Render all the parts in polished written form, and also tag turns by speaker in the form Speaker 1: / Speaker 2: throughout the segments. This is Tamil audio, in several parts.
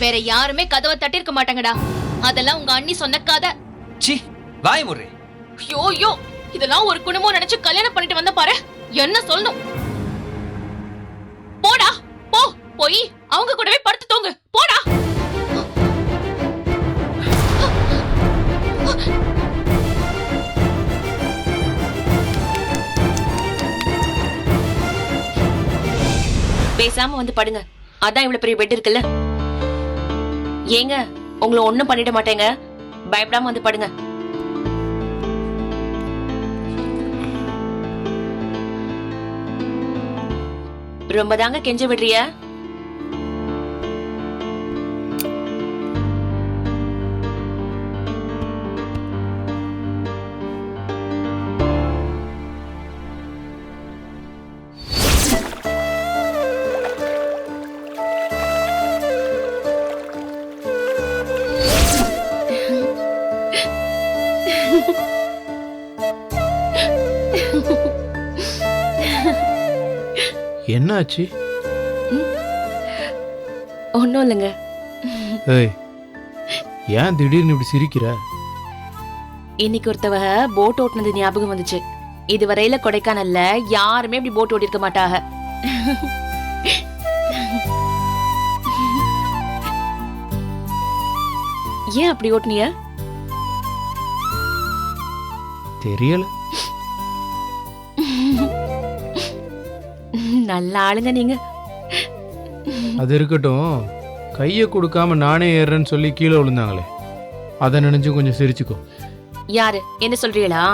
Speaker 1: வேற யாருமே கதவை தட்டிருக்க மாட்டாங்கடா. அதெல்லாம் உங்க அண்ணி சொன்ன கதை.
Speaker 2: சி வாய் முறை.
Speaker 1: யோ இதெல்லாம் ஒரு குடும்பம் நினைச்சு கல்யாணம் பண்ணிட்டு வந்த பாரு. என்ன சொல்லணும்? போடா போ, போய் அவங்க கூடவே படுத்து தூங்கு. போடா.
Speaker 3: பேசாம வந்து படுங்க. அதான் இவ்வளவு பெரிய பெட் இருக்குல்ல. ஏங்க உங்களை ஒண்ணும் பண்ணிட மாட்டேங்க, பயப்படாம வந்து படுங்க. ரொம்ப தாங்க கெஞ்ச விடுறிய.
Speaker 4: என்ன ஆச்சு?
Speaker 3: ஒன்னும் இல்லைங்க.
Speaker 4: ஏய், ஏன் திடீர்னு இப்படி சிரிக்கிற?
Speaker 3: இன்னைக்கு ஒருத்தவ போட் ஓட்டுனது ஞாபகம் வந்துச்சு. இதுவரையில கொடைக்கானல்ல யாருமே இப்படி போட் ஓட்டிருக்க மாட்டாங்க. ஏன் அப்படி ஓட்டுனிய?
Speaker 4: தெரியல.
Speaker 3: நல்ல ஆளுங்க நீங்க.
Speaker 4: அது இருக்கட்டும், கையை கொடுக்காம நானே ஏறேன்னு சொல்லி கீழே விழுந்தாங்களே, அதை நினைச்சு கொஞ்சம் சிரிச்சுக்கோ.
Speaker 3: யாரு? என்ன சொல்றீங்களா?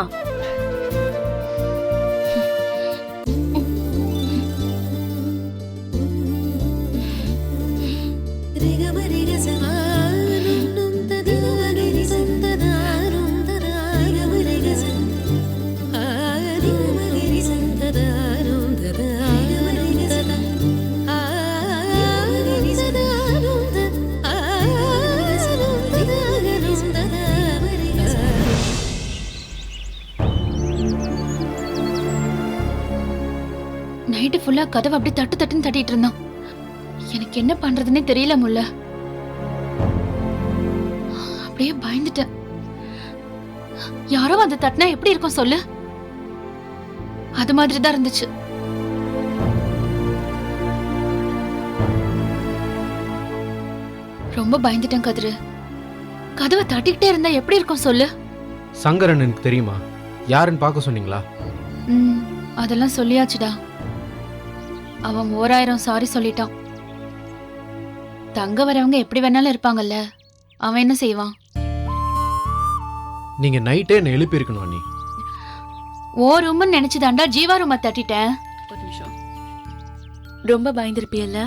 Speaker 1: நைட்டு ஃபுல்லா கதவை அப்படி தட்டு தட்டுன்னு தட்டிட்டு இருந்தான். எனக்கு என்ன பண்றதுன்னே தெரியல முல்ல. அப்படியே பயந்துட்டேன். யாரோ வந்து தட்டினா எப்படி இருக்கும் சொல்லு? அது மாதிரி தான் இருந்துச்சு. ரொம்ப பயந்துட்டேன் கதிரு. கதவை தட்டிக்கிட்டே இருந்தா எப்படி இருக்கும் சொல்லு?
Speaker 4: சங்கரன் எனக்கு தெரியுமா? யாருன்னு பார்க்க சொன்னீங்களா?
Speaker 1: அதெல்லாம் சொல்லியாச்சுடா. அவன் 1000 சாரி சொல்லிட்டான். தங்க வரவங்க எப்படி வேணாலும் இருப்பாங்கல்ல, அவன் என்ன செய்வான்?
Speaker 4: நீங்க நைட்டே என்ன எழுப்பி இருக்கணும் அண்ணி.
Speaker 1: ஓ ரூம்னு நினைச்சுதாண்டா ஜீவா ரூமை தட்டிட்டேன்.
Speaker 3: ஒரு நிமிஷம். ரொம்ப பயந்துருப்பியல்ல?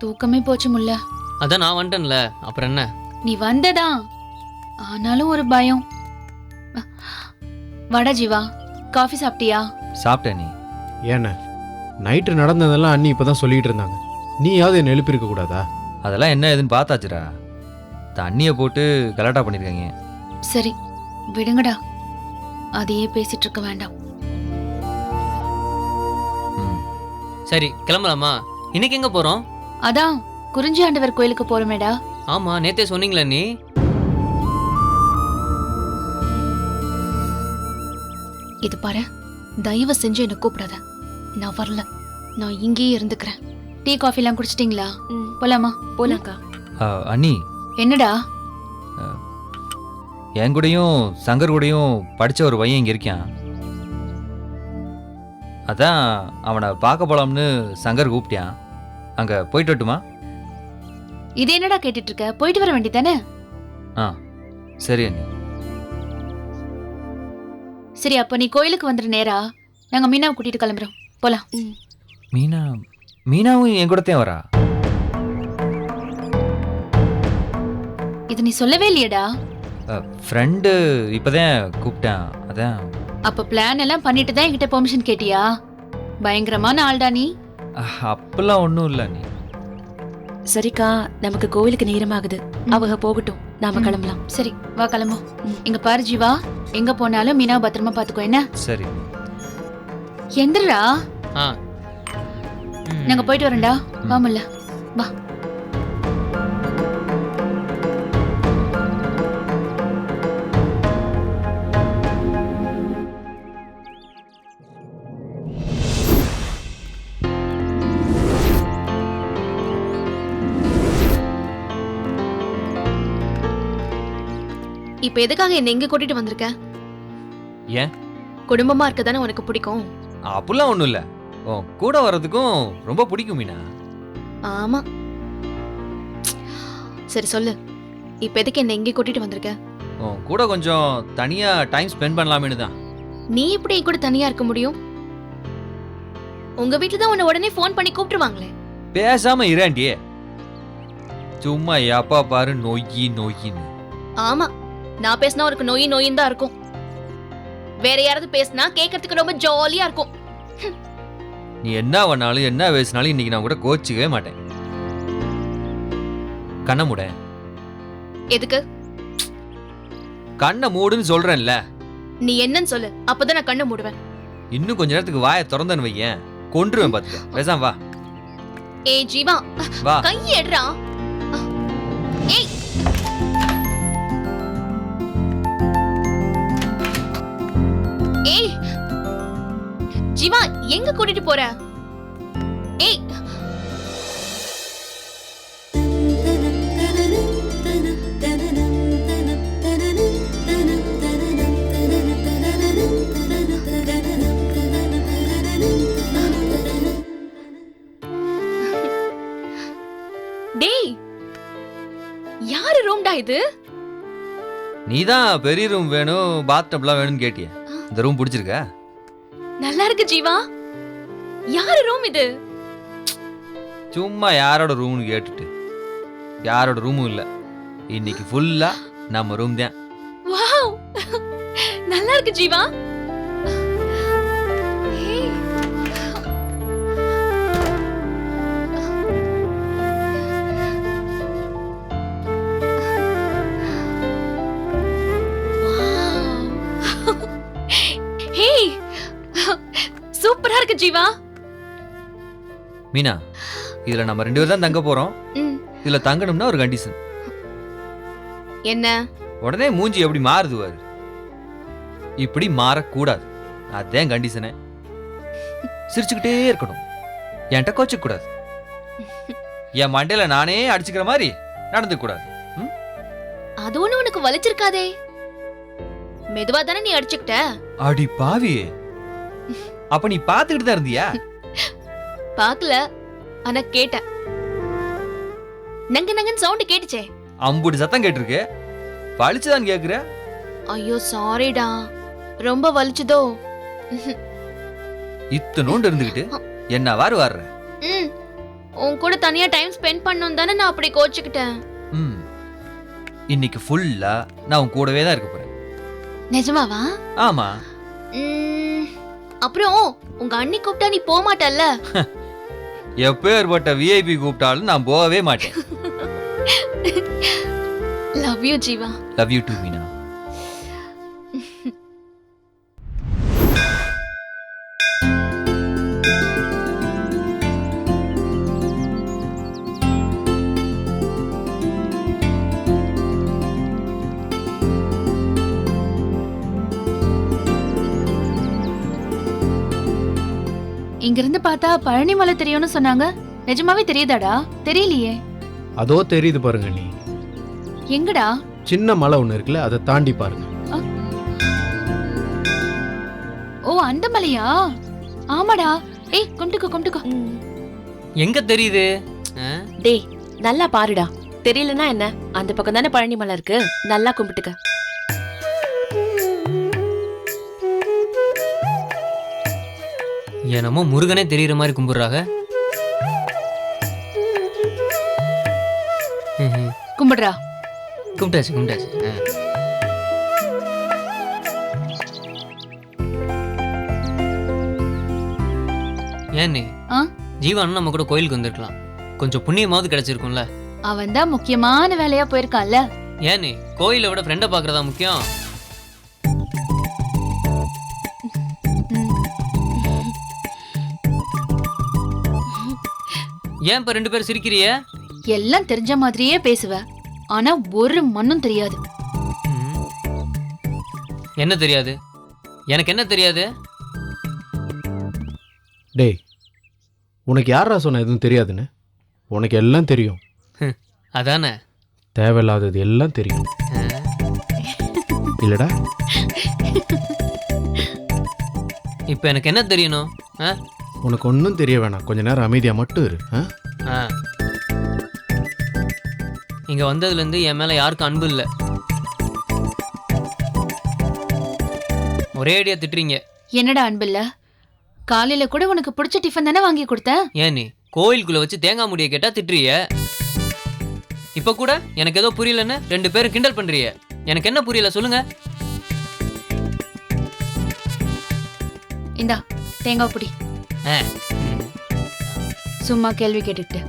Speaker 1: தூக்கமே போச்சு முல்ல.
Speaker 2: அதான் நான் வந்துட்டேன்ல, அப்புறம் என்ன?
Speaker 1: நீ வந்ததான், ஆனாலும் ஒரு பயம். வாடா ஜீவா, காஃபி சாப்பிட்டியா?
Speaker 2: சாப்பிட்டேன். நீ
Speaker 4: ஏண்ணே, நைட்டு நடந்ததெல்லாம் அண்ணி இப்பதான் சொல்லிட்டு இருந்தாங்க. நீயாவது என்ன எழுப்பி இருக்க கூடாதா?
Speaker 2: அதெல்லாம் என்ன ஏதுன்னு பார்த்தாச்சுடா. தண்ணியை போட்டு கலாட்டா பண்ணிருக்காங்க.
Speaker 1: சரி விடுங்கடா, அதையே பேசிட்டு இருக்க வேண்டாம்.
Speaker 2: சரி கிளம்பலாமா? இன்னைக்கு எங்க போறோம்?
Speaker 1: அதான் குறிஞ்சி ஆண்டவர் கோயிலுக்கு போறோமேடா.
Speaker 2: ஆமா, நேத்தே சொன்னீங்களா நீ?
Speaker 1: இது பாரு, தயவு செஞ்சு என்ன கூப்பிடாத. நான் வரல, நான் இங்கேயே இருந்துக்கிறேன். டீ காஃபி எல்லாம் குடிச்சிட்டீங்களா? போலாமா?
Speaker 3: போலாக்கா.
Speaker 2: அண்ணி.
Speaker 1: என்னடா?
Speaker 2: என் கூடயும் சங்கர் கூடயும் படிச்ச ஒரு பையன் இங்க இருக்கான். அதான் அவனை பார்க்க போலாம்னு சங்கர் கூப்பிட்டான். அங்க போயிட்டு வரட்டுமா?
Speaker 1: இது என்னடா கேட்டுட்டு இருக்க? போயிட்டு வர வேண்டியதானே?
Speaker 2: சரி அண்ணி.
Speaker 1: சரி, அப்ப நீ கோயிலுக்கு வந்துரு நேரா. நாங்க மீனாவை கூட்டிட்டு கிளம்புறோம். போலாம்.
Speaker 2: மீனாவும் என் கூடத்தையும் வரா?
Speaker 1: இது நீ சொல்லவே இல்லையடா.
Speaker 2: ஃப்ரெண்டு இப்பதான் கூப்பிட்டான். அதான்.
Speaker 1: அப்ப பிளான் எல்லாம் பண்ணிட்டு தான் என்கிட்ட பெர்மிஷன் கேட்டியா? பயங்கரமான ஆள்டா நீ.
Speaker 2: அப்பெல்லாம் ஒன்றும் இல்லை நீ.
Speaker 3: சரிக்கா, நமக்கு கோவிலுக்கு நேரமாகுது. அவங்க போகட்டும், நாம கிளம்பலாம்.
Speaker 1: சரி வா கிளம்பும். இங்க பாரு ஜீவா, எங்க போனாலும் மீனாவை பத்திரமா பாத்துக்கோ. என்ன?
Speaker 2: சரி.
Speaker 1: எந்திரா, நாங்க போயிட்டு வரோம்டா. வாமுல்ல வா. இப்ப எதுக்காக என்ன இங்க கூட்டிட்டு வந்திருக்க?
Speaker 2: ஏன்?
Speaker 1: குடும்பமா இருக்க தானே உனக்கு பிடிக்கும்.
Speaker 2: அப்படிலாம் ஒண்ணும் இல்ல. உன் கூட வர்றதுக்கும் ரொம்ப பிடிக்கும் மீனா.
Speaker 1: ஆமா. சரி சொல்லு, இப்ப எதுக்கு என்ன இங்க கூட்டிட்டு வந்திருக்க?
Speaker 2: உன் கூட கொஞ்சம் தனியா டைம் ஸ்பெண்ட் பண்ணலாமேனு தான்.
Speaker 1: நீ எப்படி என் கூட தனியா இருக்க முடியும்? உங்க வீட்டுல தான் உன்னை உடனே ஃபோன் பண்ணி கூப்பிட்டுருவாங்களே.
Speaker 2: பேசாம இராண்டியே. சும்மா எப்பா பாரு நொய்யின்னு.
Speaker 1: ஆமா, நான் பேசினா உனக்கு நோய் நோயின்னு தான் இருக்கும். வேற யாராவது பேசினா கேட்கறதுக்கு ரொம்ப ஜாலியா இருக்கும்.
Speaker 2: நீ என்ன பண்ணாலும் என்ன பேசினாலும் இன்னைக்கு நான் கூட கோச்சிக்கவே மாட்டேன். கண்ணை மூட.
Speaker 1: எதுக்கு?
Speaker 2: கண்ணை மூடுன்னு சொல்றேன்ல.
Speaker 1: நீ என்னன்னு சொல்லு, அப்பதான் நான் கண்ணை மூடுவேன்.
Speaker 2: இன்னும் கொஞ்ச நேரத்துக்கு வாயை திறந்தேன்னு வையேன், கொன்றுவேன் பாத்துக்க. பேசாம வா.
Speaker 1: ஏய் ஜீவா,
Speaker 2: வா.
Speaker 1: கையை எடுறா. ஏய், ஏய் ஜீவா, எங்க கூட்டிட்டு போற? ஏய், டேய், யாரு ரூம்டா இது?
Speaker 2: நீதான் பெரிய ரூம் வேணும், பாத்டப்லாம் வேணும்னு கேட்டிய. இந்த ரூம் பிடிச்சிருக்கா?
Speaker 1: நல்லா இருக்கு ஜீவா. யாரு ரூம் இது?
Speaker 2: சும்மா யாரோட ரூம்னு கேட்டுட்டு. யாரோட ரூமும் இல்ல, இன்னைக்கு ஃபுல்லா நம்ம ரூம் தான்.
Speaker 1: வாவ், நல்லா இருக்கு ஜீவா. ஏய். வாவ். ஹேய், சூப்பரா இருக்கு ஜீவா.
Speaker 2: மீனா, இதுல நம்ம 2 பேர் தான் தங்க போறோம்.
Speaker 1: ம்,
Speaker 2: இதுல தங்கணும்னா ஒரு கண்டிஷன்.
Speaker 1: என்ன?
Speaker 2: உடனே மூஞ்சி எப்படி மாறுது பாரு. இப்படி மாறக்கூடாது, அதான் கண்டிஷனே. சிரிச்சுக்கிட்டே இருக்கணும், என்கிட்ட கோச்சிக்க கூடாது. என் மண்டையில நானே அடிச்சுக்கிற மாதிரி நடந்துக்க கூடாது.
Speaker 1: அது ஒண்ணு உனக்கு வலிச்சிருக்காதே. மெதுவா தானே நீ அடிச்சுக்கிட்ட.
Speaker 2: அடி பாவி, அப்ப நீ பாத்துக்கிட்டு தான் இருந்தியா?
Speaker 1: பாக்கல, ஆனா கேட்டேன். நங்க நங்கன்னு சவுண்ட் கேட்டுச்சே.
Speaker 2: அம்புடி சத்தம் கேட்டிருக்கு, வலிச்சுதான் கேக்குற.
Speaker 1: ஐயோ சாரிடா, ரொம்ப வலிச்சுதோ.
Speaker 2: இத்தனோண்டு இருந்துகிட்டு என்ன வாரு வர்ற?
Speaker 1: ம், உன் கூட தனியா டைம் ஸ்பெண்ட் பண்ணணும் தானே நான் அப்படி கோச்சுக்கிட்டேன்.
Speaker 2: ம், இன்னைக்கு ஃபுல்லா நான் உன் கூடவே தான் இருக்க போறேன்.
Speaker 1: நிஜமாவா?
Speaker 2: ஆமா.
Speaker 1: அப்புறம் உங்க அண்ணி கூப்பிட்டா நீ போக மாட்டல்ல?
Speaker 2: எப்பேற்பட்ட விஐபி கூப்பிட்டாலும் நான் போகவே மாட்டேன்.
Speaker 1: Love you Jeeva.
Speaker 2: Love you too Meena.
Speaker 5: இங்க இருந்து பார்த்தா பழனி மலை தெரியும்னு சொன்னாங்க. நிஜமாவே தெரியுதாடா? தெரியலையே.
Speaker 4: அதோ தெரியுது பாருங்க. நீ
Speaker 5: எங்கடா?
Speaker 4: சின்ன மலை ஒண்ணு இருக்குல்ல, அதை தாண்டி பாருங்க.
Speaker 5: ஓ, அந்த மலையா? ஆமாடா. ஏய், கும்பிட்டுக்கோ.
Speaker 6: எங்க தெரியுது?
Speaker 3: டேய், நல்லா பாருடா. தெரியலனா என்ன, அந்த பக்கம் தானே பழனி மலை இருக்கு. நல்லா கும்பிட்டுக்க.
Speaker 6: என்னமோ முருகனே தெரியுற மாதிரி கும்பிடுறாங்க.
Speaker 5: கும்பிடுறா.
Speaker 6: கும்பிட்டாச்சு. ஏன்னு ஜீவானும் நம்ம கூட கோயிலுக்கு வந்திருக்கலாம். கொஞ்சம் புண்ணியமாவது கிடைச்சிருக்கும்ல.
Speaker 5: அவன் தான் முக்கியமான வேலையா போயிருக்கான்ல.
Speaker 6: ஏன்னு கோயிலை விட ஃப்ரெண்டை பாக்குறதா முக்கியம்? ஏன் இப்ப 2 பேரும் சிரிக்கிறிய?
Speaker 5: எல்லாம் தெரிஞ்ச மாதிரியே பேசுவ, ஆனா ஒரு மண்ணும் தெரியாது.
Speaker 6: என்ன தெரியாது? எனக்கு என்ன தெரியாது?
Speaker 4: டேய், உனக்கு யாரா சொன்ன எதுவும் தெரியாதுன்னு? உனக்கு எல்லாம் தெரியும்.
Speaker 6: அதானே,
Speaker 4: தேவையில்லாதது எல்லாம் தெரியும். இல்லடா?
Speaker 6: இப்போ எனக்கு என்ன தெரியணும்? ஆ
Speaker 4: உனக்கு ஒன்றும் தெரிய வேணாம், கொஞ்ச நேரம் அமைதியாக மட்டும் இரு.
Speaker 6: ஆ இங்கே வந்ததுலேருந்து என் மேலே யாருக்கும் அன்பு இல்லை. ஒரே அடியாக திட்டுறீங்க.
Speaker 5: என்னடா அன்பில்ல? காலையில கூட உனக்கு பிடிச்ச டிஃபன் தானே வாங்கி கொடுத்தேன்.
Speaker 6: ஏன் நீ கோயிலுக்குள்ளே வச்சு தேங்காய் முடியை கேட்டால் திட்டுறிய. இப்போ கூட எனக்கு ஏதோ புரியலன்னு 2 பேரும் கிண்டல் பண்ணுறிய. எனக்கு என்ன புரியல சொல்லுங்க.
Speaker 5: இந்தா தேங்காய் பொடி.
Speaker 6: ஆ
Speaker 5: சும்மா கேள்வி கேட்டுக்கிட்டு.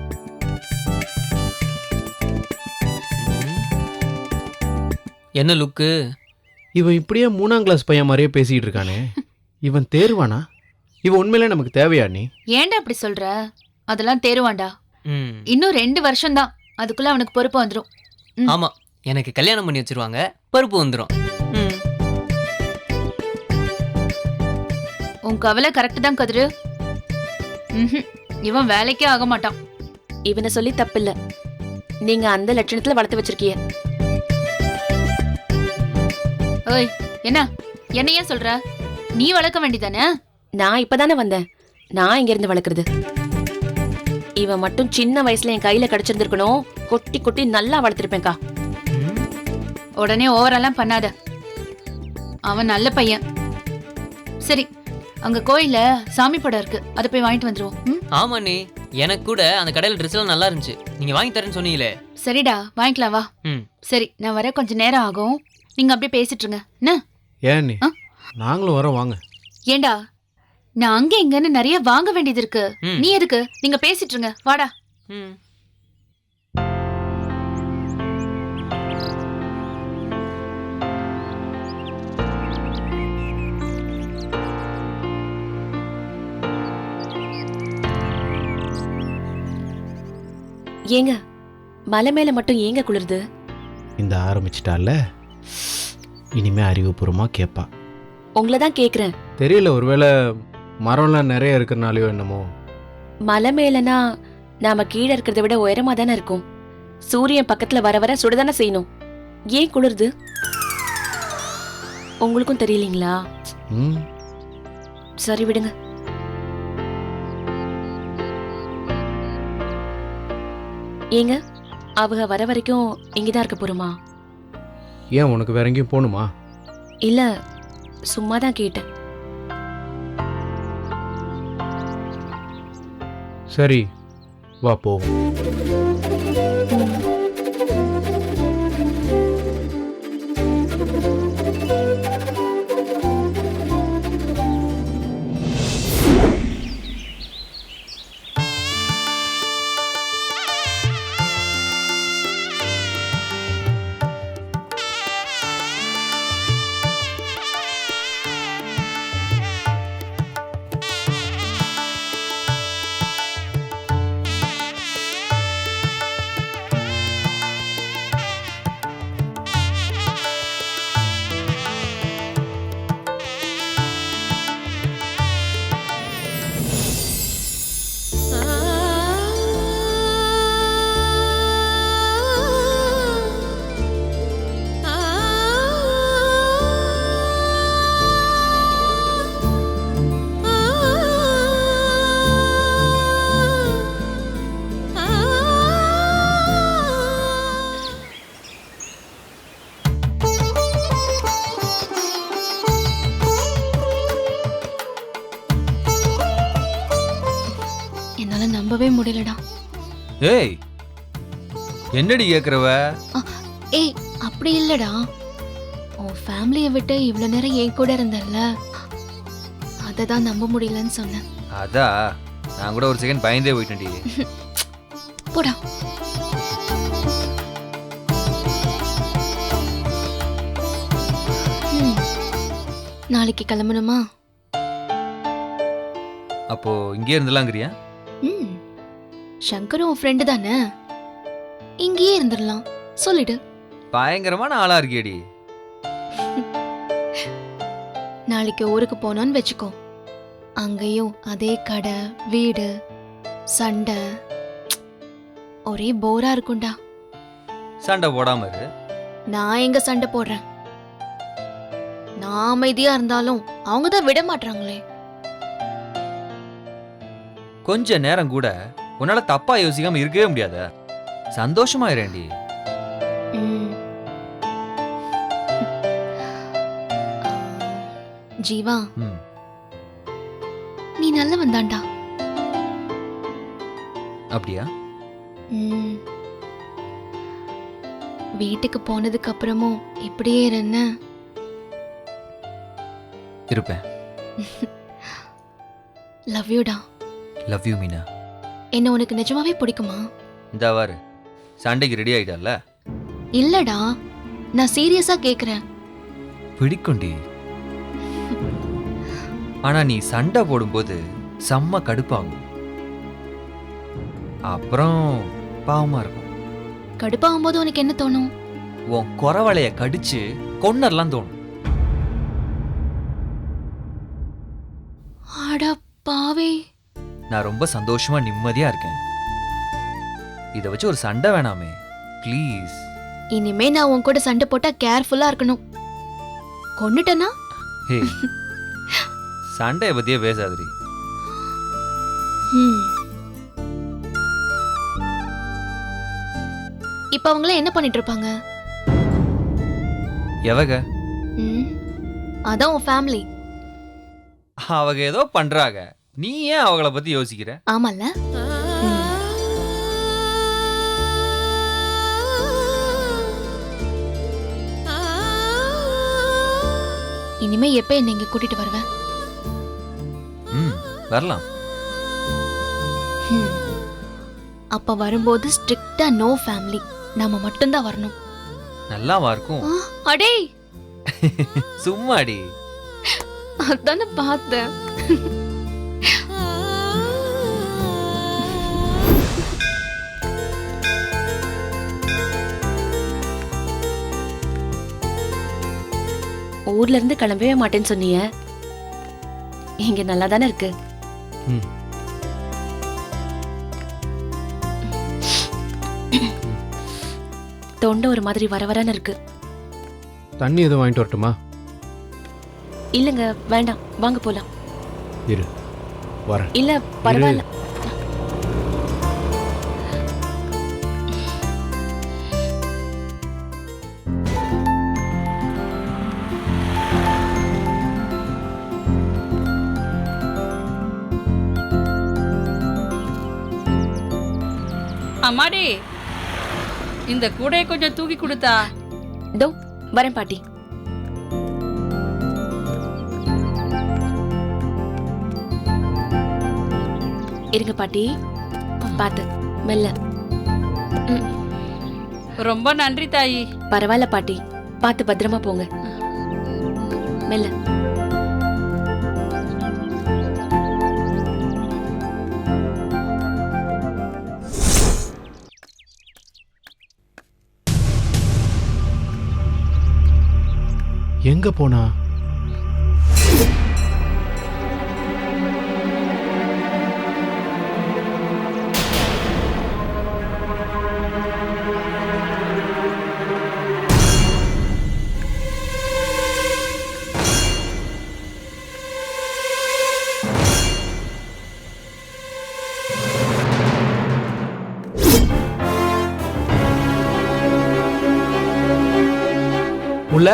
Speaker 6: என்ன லுக்கு?
Speaker 4: இவன் இப்படியே 3ஆம் கிளாஸ் பையன் மாதிரியே பேசிக்கிட்டு இருக்கானே, இவன் தேர்வானா? இவன் உண்மையிலே நமக்கு தேவையா நீ?
Speaker 5: ஏன்டா அப்படி சொல்ற? அதெல்லாம் தேருவான்டா.
Speaker 6: ம்
Speaker 5: இன்னும் 2 வருஷம் தான், அதுக்குள்ள அவனுக்கு பொறுப்பு வந்துடும்.
Speaker 6: ஆமா, எனக்கு கல்யாணம் பண்ணி வச்சிருவாங்க, பருப்பு வந்துடும்.
Speaker 5: உன் கவலை கரெக்ட் தான் கதிரு. இவன் வேலைக்கே ஆக மாட்டான்.
Speaker 3: இவனை சொல்லி தப்பில்ல, நீங்க அந்த லட்சணத்துல வளர்த்து வச்சிருக்கீங்க.
Speaker 5: ஓய், என்ன என்னையா சொல்ற? நீ வளர்க்க வேண்டியதானே?
Speaker 3: நான் இப்பதானே வந்தேன், நான் இங்க இருந்து வளர்க்கறது. இவன் மட்டும் சின்ன வயசுல என் கையில கிடைச்சிருந்திருக்கணும், கொட்டி கொட்டி நல்லா வளர்த்திருப்பேன்க்கா.
Speaker 5: உடனே ஓவரெல்லாம் பண்ணாத. அவன் நல்ல பையன். சரி, அங்க கோயில்ல சாமி படம் இருக்கு, அதை போய் வாங்கிட்டு வந்துருவோம்.
Speaker 6: ஆமா நீ, எனக்கு கூட அந்த கடையில் ட்ரெஸ் எல்லாம் நல்லா இருந்துச்சு, நீங்க வாங்கி தரேன்னு சொன்னீங்களே.
Speaker 5: சரிடா, வாங்கிக்கலாம் வா.
Speaker 6: ம்
Speaker 5: சரி, நான் வர கொஞ்சம் நேரம் ஆகும், நீங்க அப்படியே பேசிட்டு இருங்க. என்ன?
Speaker 4: ஏன் நீ? நாங்களும் வரோம், வாங்க.
Speaker 5: ஏண்டா, நான் அங்க இங்கன்னு நிறைய வாங்க வேண்டியது இருக்கு.
Speaker 6: ம்.
Speaker 5: நீ எதுக்கு? நீங்க பேசிட்டு இருங்க, வாடா.
Speaker 6: ம்
Speaker 3: ஏங்க மலை மேல மட்டும் ஏங்க குளிருது?
Speaker 4: இந்த ஆரம்பிச்சிட்டால, இனிமே அறிவுபூர்வமாக கேட்பா.
Speaker 3: உங்களை தான் கேக்குறேன்.
Speaker 4: தெரியல, ஒருவேளை மரம்லாம் நிறைய இருக்கிறனாலையோ என்னமோ.
Speaker 3: மலை மேலனா நாம கீழே இருக்கிறத விட உயரமா தானே இருக்கும். சூரியன் பக்கத்துல வர வர சுடதானே செய்யணும். ஏன் குளிருது? உங்களுக்கும் தெரியலீங்களா?
Speaker 4: ம்
Speaker 3: சரி விடுங்க. ஏங்க அவங்க வர வரைக்கும் இங்கதான் இருக்க போறோமா?
Speaker 4: ஏன், உனக்கு வேற எங்கேயும் போகணுமா?
Speaker 3: இல்ல, சும்மா தான் கேட்டேன்.
Speaker 4: சரி, வா போவோம்.
Speaker 1: என்னால நம்பவே முடியலடா.
Speaker 2: ஏய், என்னடி கேக்குறவ?
Speaker 1: ஏய், அப்படி இல்லடா. உன் ஃபேமிலியை விட்டு இவ்வளவு நேரம் என் கூட இருந்தல்ல, அதை தான் நம்ப முடியலன்னு சொன்னேன்.
Speaker 2: அதா, நான் கூட ஒரு செகண்ட் பயந்தே போயிட்டேன்டி.
Speaker 1: போடா. நாளைக்கு கிளம்பணுமா?
Speaker 2: அப்போ இங்கே இருந்துலாங்கிறியா?
Speaker 1: ம், சங்கரும் உன் ஃப்ரெண்டு தானே, இங்கேயே இருந்துடலாம். சொல்லிடு.
Speaker 2: பயங்கரமான ஆளா இருக்கியடி.
Speaker 1: நாளைக்கு ஊருக்கு போனோன்னு வச்சுக்கோ, அங்கேயும் அதே கடை வீடு சண்டை, ஒரே போரா இருக்கும்டா.
Speaker 2: சண்டை போடாம இரு.
Speaker 1: நான் எங்க சண்டை போடுறேன்? நான் அமைதியா இருந்தாலும் அவங்க தான் விட மாட்டாங்களே.
Speaker 2: கொஞ்ச நேரம் கூட உன்னால தப்பா யோசிக்காம இருக்கவே முடியாத. சந்தோஷமா இரேண்டி.
Speaker 1: ம். ஜீவா,
Speaker 2: ம்.
Speaker 1: நீ நல்லவன் தான்டா.
Speaker 2: அப்படியா?
Speaker 1: ம். வீட்டுக்கு போனதுக்கு அப்புறமும் இப்படியே இருந்த
Speaker 2: இருப்பேன்.
Speaker 1: லவ் யூடா.
Speaker 2: Love you Meena.
Speaker 1: என்ன உனக்கு நிஜமாவே பிடிக்குமா?
Speaker 2: இந்த வாரு சண்டைக்கு ரெடி ஆயிட்டல்ல?
Speaker 1: இல்லடா, நான் சீரியஸா கேக்குறேன்.
Speaker 2: பிடிக்கும்டி. ஆனா நீ சண்டை போடும்போது செம்ம கடுப்பாகும். அப்புறம் பாவமா இருக்கும்.
Speaker 1: கடுப்பாகும் போது உனக்கு என்ன தோணும்?
Speaker 2: உன் குறவளைய கடிச்சு கொன்னர்லாம் தோணும்.
Speaker 1: அட பாவே.
Speaker 2: நான் ரொம்ப சந்தோஷமா நிம்மதியா இருக்கேன். இத வச்சு ஒரு சண்டை வேணாமே ப்ளீஸ்.
Speaker 1: இனிமே நான் உன் கூட சண்டை போட்டா கேர்ஃபுல்லா இருக்கணும். கொன்னுட்டனா?
Speaker 2: ஹே, சண்டைய பத்தியே பேசாதடி.
Speaker 1: ம். இப்ப அவங்கள என்ன பண்ணிட்டு இருப்பாங்க?
Speaker 2: எவக?
Speaker 1: ம். அதான் உன் ஃபேமிலி.
Speaker 2: அவங்க ஏதோ பண்றாங்க, நீ ஏன் அவங்கள பத்தி யோசிக்கிற?
Speaker 1: ஆமால. இனிமே எப்ப என்ன இங்க கூட்டிட்டு வருவ?
Speaker 2: ம், வரலாம்.
Speaker 1: ம். அப்ப வரும்போது ஸ்ட்ரிக்ட்டா நோ ஃபேமிலி, நாம மட்டும்தான் வரணும்.
Speaker 2: நல்லாவா இருக்கும்?
Speaker 1: ஆ, அடே,
Speaker 2: சும்மாடி.
Speaker 1: அதானே பார்த்தேன்.
Speaker 3: ஊர்ல இருந்து கிளம்பவே மாட்டேன்னு சொன்னீங்க. இங்க நல்லா தானே இருக்கு.
Speaker 4: ம்.
Speaker 3: தொண்டை ஒரு மாதிரி வரவரான்னு இருக்கு.
Speaker 4: தண்ணி எதுவும் வாங்கிட்டு வரட்டுமா?
Speaker 3: இல்லங்க, வேண்டாம், வாங்க போலாம்.
Speaker 4: இரு, வரேன்.
Speaker 3: இல்ல பரவாயில்ல.
Speaker 7: அம்மாடி, இந்த கூடையை கொஞ்சம் தூக்கி கொடுத்தா.
Speaker 3: தோ வரேன் பாட்டி. இருங்க பாட்டி, பாத்து மெல்ல.
Speaker 7: ரொம்ப நன்றி தாயி.
Speaker 3: பரவாயில்ல பாட்டி, பாத்து பத்திரமா போங்க. மெல்ல.
Speaker 4: எங்க போனா? உள்ள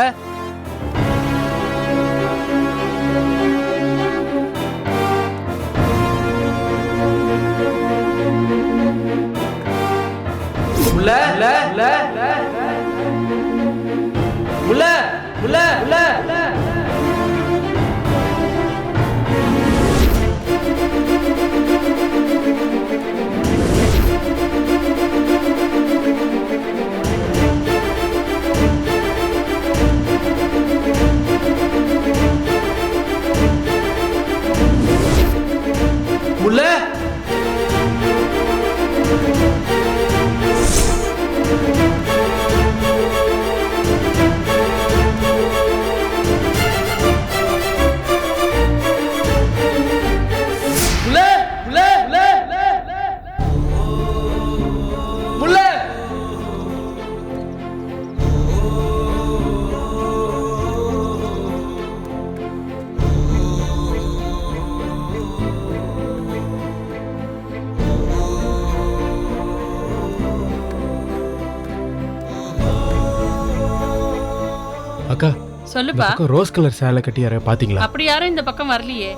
Speaker 4: உள்ள உள்ள உள்ள உள்ள உள்ள உள்ள உள்ள இந்த
Speaker 7: சொல்லுப்பா
Speaker 4: பக்கம் ரோஸ் கலர் சேலை கட்டி யாரையா பாத்தீங்களா?
Speaker 7: அப்படி யாரும் இந்த பக்கம் வரலையே.